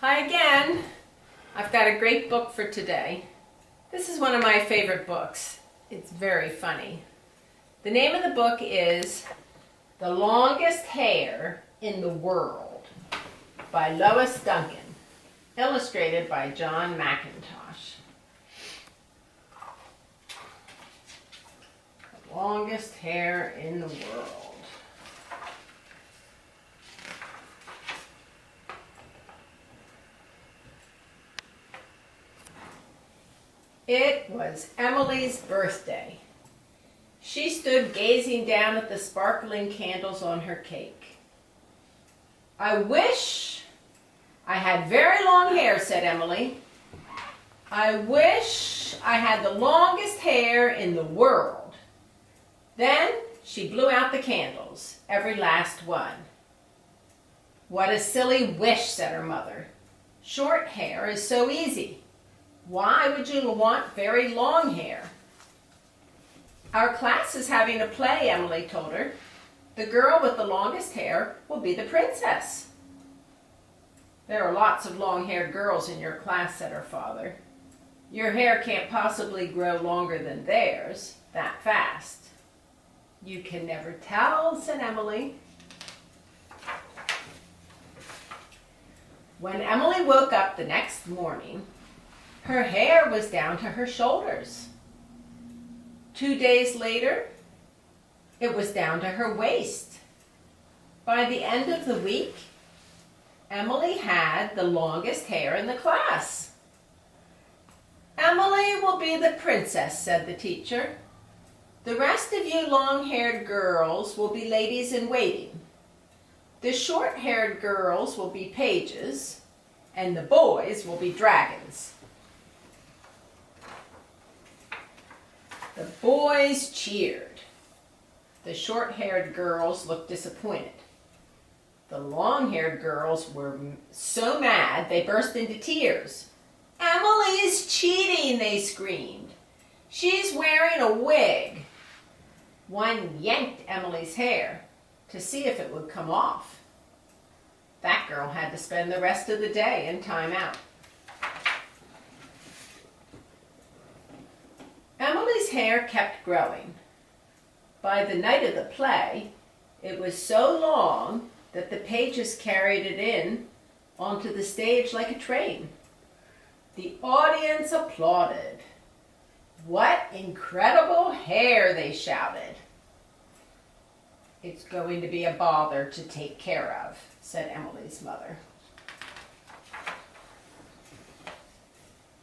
Hi again. I've got a great book for today. This is one of my favorite books. It's very funny. The name of the book is The Longest Hair in the World by Lois, Duncan, illustrated by John McIntosh. The longest hair in the world. It was Emily's birthday. She stood gazing down at the sparkling candles on her cake. "I wish I had very long hair," said Emily. "I wish I had the longest hair in the world." Then she blew out the candles, every last one. "What a silly wish," said her mother. "Short hair is so easy. Why would you want very long hair?" "Our class is having a play," Emily told her. "The girl with the longest hair will be the princess." "There are lots of long-haired girls in your class," said her father. "Your hair can't possibly grow longer than theirs that fast." "You can never tell," said Emily. When Emily woke up the next morning, her hair was down to her shoulders. 2 days later, it was down to her waist. By the end of the week, Emily had the longest hair in the class. "Emily will be the princess," said the teacher. "The rest of you long-haired girls will be ladies in waiting. The short-haired girls will be pages, and the boys will be dragons." The boys cheered. The short-haired girls looked disappointed. The long-haired girls were so mad they burst into tears. "Emily is cheating," they screamed. "She's wearing a wig." One yanked Emily's hair to see if it would come off. That girl had to spend the rest of the day in timeout. Emily's hair kept growing. By the night of the play, it was so long that the pages carried it in onto the stage like a train. The audience applauded. "What incredible hair!" they shouted. "It's going to be a bother to take care of," said Emily's mother.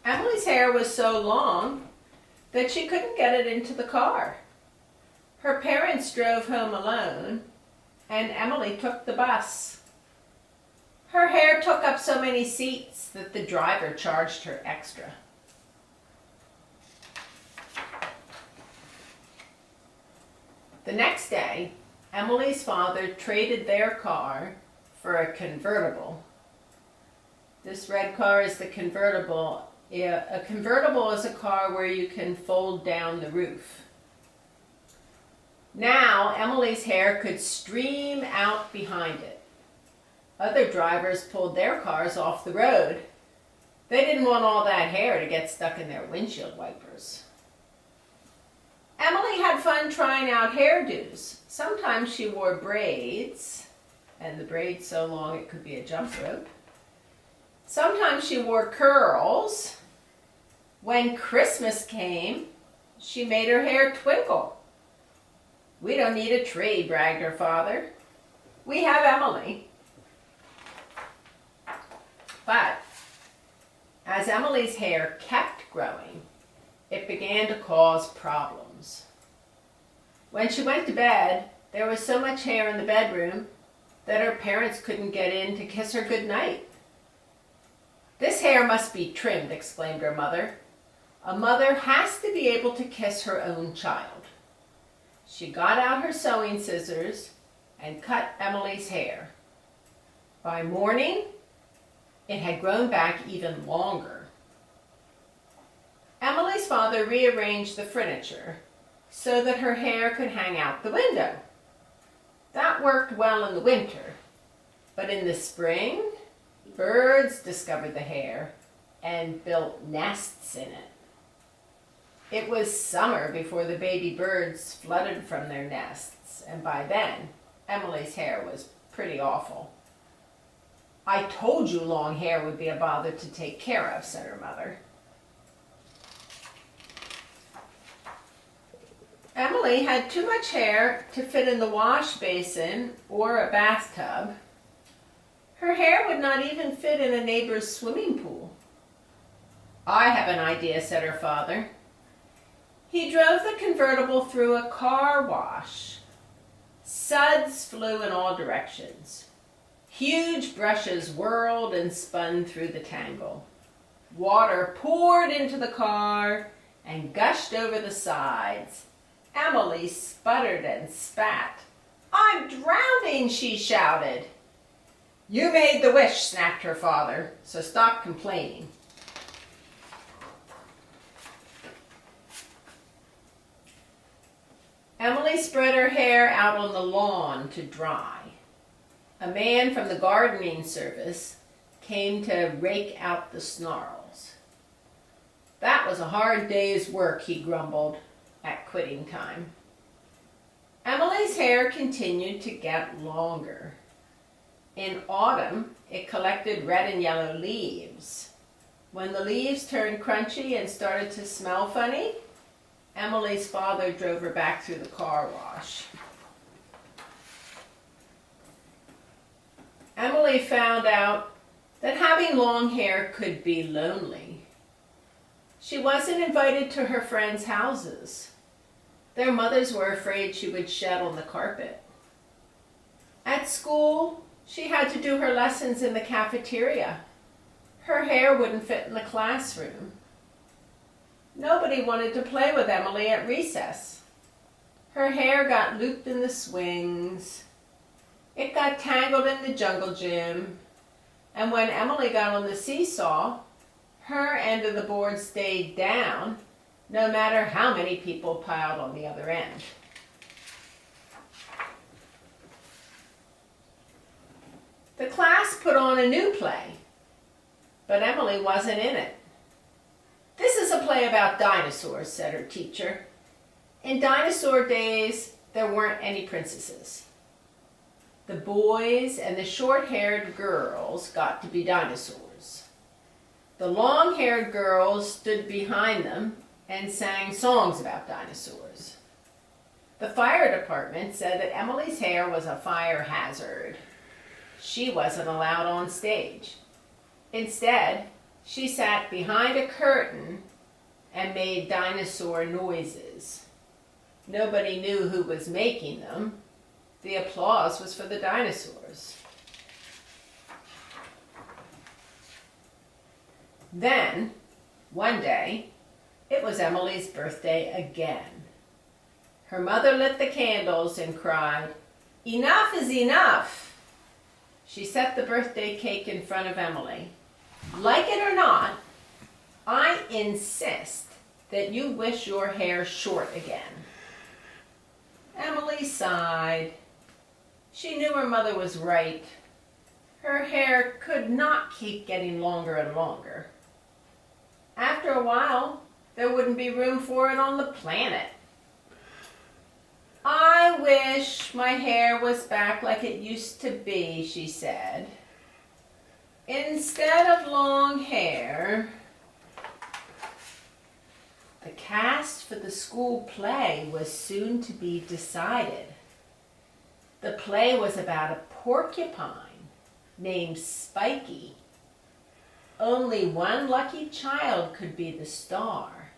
Emily's hair was so long that she couldn't get it into the car. Her parents drove home alone, and Emily took the bus. Her hair took up so many seats that the driver charged her extra. The next day, Emily's father traded their car for a convertible. This red car is the convertible. A convertible is a car where you can fold down the roof. Now Emily's hair could stream out behind it. Other drivers pulled their cars off the road. They didn't want all that hair to get stuck in their windshield wipers. Emily had fun trying out hairdos. Sometimes she wore braids, and the braids so long it could be a jump rope. Sometimes she wore curls. When Christmas came, she made her hair twinkle. "We don't need a tree," bragged her father. "We have Emily." But as Emily's hair kept growing, it began to cause problems. When she went to bed, there was so much hair in the bedroom that her parents couldn't get in to kiss her goodnight. "This hair must be trimmed," exclaimed her mother. "A mother has to be able to kiss her own child." She got out her sewing scissors and cut Emily's hair. By morning, it had grown back even longer. Emily's father rearranged the furniture so that her hair could hang out the window. That worked well in the winter, but in the spring, Birds discovered the hair and built nests in it. It was summer before the baby birds fluttered from their nests, and by then, Emily's hair was pretty awful. "I told you long hair would be a bother to take care of," said her mother. Emily had too much hair to fit in the wash basin or a bathtub. Her hair would not even fit in a neighbor's swimming pool. "I have an idea," said her father. He drove the convertible through a car wash. Suds flew in all directions. Huge brushes whirled and spun through the tangle. Water poured into the car and gushed over the sides. Emily sputtered and spat. "I'm drowning," she shouted. "You made the wish," snapped her father, "so stop complaining." Emily spread her hair out on the lawn to dry. A man from the gardening service came to rake out the snarls. "That was a hard day's work," he grumbled at quitting time. Emily's hair continued to get longer. In autumn, it collected red and yellow leaves. When the leaves turned crunchy and started to smell funny, Emily's father drove her back through the car wash. Emily found out that having long hair could be lonely. She wasn't invited to her friends' houses. Their mothers were afraid she would shed on the carpet. At school, she had to do her lessons in the cafeteria. Her hair wouldn't fit in the classroom. Nobody wanted to play with Emily at recess. Her hair got looped in the swings. It got tangled in the jungle gym. And when Emily got on the seesaw, her end of the board stayed down, no matter how many people piled on the other end. The class put on a new play, but Emily wasn't in it. "This is a play about dinosaurs," said her teacher. "In dinosaur days, there weren't any princesses. The boys and the short-haired girls got to be dinosaurs. The long-haired girls stood behind them and sang songs about dinosaurs. The fire department said that Emily's hair was a fire hazard. She wasn't allowed on stage. Instead, she sat behind a curtain and made dinosaur noises. Nobody knew who was making them. The applause was for the dinosaurs." Then, one day, it was Emily's birthday again. Her mother lit the candles and cried, "Enough is enough!" She set the birthday cake in front of Emily. "Like it or not, I insist that you wish your hair short again." Emily sighed. She knew her mother was right. Her hair could not keep getting longer and longer. After a while, there wouldn't be room for it on the planet. "I wish my hair was back like it used to be," she said. "Instead of long hair." The cast for the school play was soon to be decided. The play was about a porcupine named Spiky. Only one lucky child could be the star.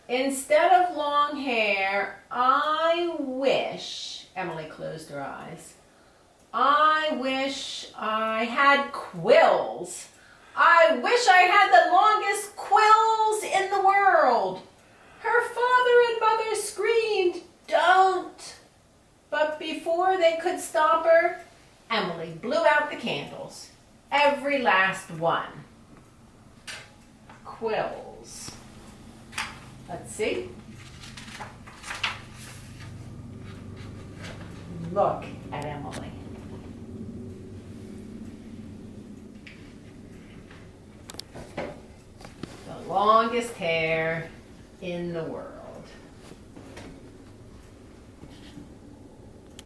"Instead of long hair, I wish," Emily closed her eyes, "I wish I had quills. I wish I had the longest quills in the world." Her father and mother screamed, "Don't!" But before they could stop her, Emily blew out the candles. Every last one. Quills. Let's see. Look at Emily. longest hair in the world.